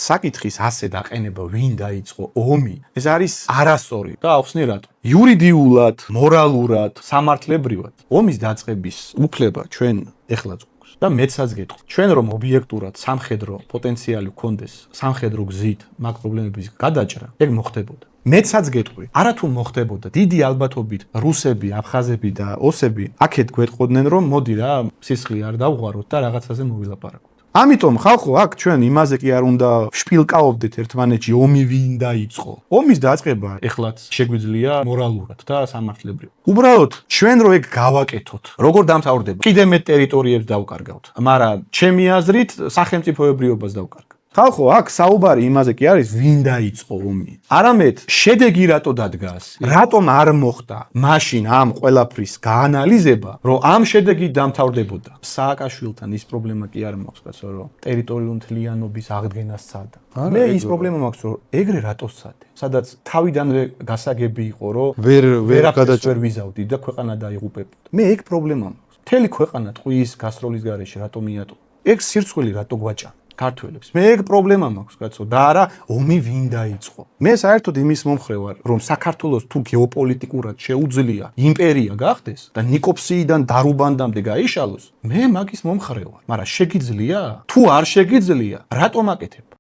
საკითხის ასე დაყენება, ვინ დაიწყო ომი, ეს არის არასწორი და ახსნი რატო. იურიდიულად, მორალურად, სამართლებრივად ომის დაწყების უფლება ჩვენ ეხლაც გვაქვს და მეცაც გეტყვი. ჩვენ რომ ობიექტურად სამხედრო პოტენციალი გქონდეს, სამხედრო გზით მაგ პრობლემების გადაჭრა, ეგ მოხდებოდა. მეცაც გეტყვი, არათუ მოხდებოდა, დიდი ალბათობით რუსები, აფხაზები და ოსები აქეთ გვეტყოდნენ, რომ მოდი რა, სისხლი არ დავღვაროთ და რაღაცაზე მოვილაპარაკოთ. ამიტომ ხალხო, აქ ჩვენ იმაზე კი არ უნდა შპილკაობდეთ ერთმანეთში, ომი ვინ დაიწყო. ომის დაწყება ეხლაც შეგვიძლია მორალურად და სამართლებრივად. უბრალოდ ჩვენ რო ეგ გავაკეთოთ, როგორ დამთავრდება? კიდე მეტ ტერიტორიებს დავკარგავთ, მაგრამ ჩემი აზრით სახელმწიფოებრიობას დავკარგავთ. ხალხო, აქ საუბარი იმაზე კი არის, ვინ დაიწყო ომი. არამედ შედეგი რატო დადგას? რატომ არ მოხდა მაშინ ამ ყველაფრის გაანალიზება, რომ ამ შედეგით დამთავრდებოდა? სააკაშვილთან ის პრობლემა კი არ მაქვს, კაცო, რომ ტერიტორიული მთლიანობის აღდგენა სცადა. მე ის პრობლემა მაქვს, რომ ეგრე რატო სცადე? სადაც თავიდანვე გასაგები იყო, რომ ვერაფერს ვერ ვიზავდი და ქვეყანა დაიღუპებოდა. მე ეგ პრობლემა მაქვს. მთელი ქვეყანა ტყუის გასროლის გარეშე რატო მიატო? ეგ სირცხვილი რატო გვაჭა? ქართველებს. მე ეგ პრობლემა მაქვს, კაცო, და არა ომი ვინ დაიწყო. მე საერთოდ იმის მომხრე ვარ, რომ საქართველოს თუ გეოპოლიტიკურად შეუძლია იმპერია გახდეს და ნიკოფსიიდან დარუბანდამდე გაიშალოს, მე მაგის მომხრე ვარ. მაგრამ შეგიძლია? თუ არ შეგიძლია, რატომ აკეთებ?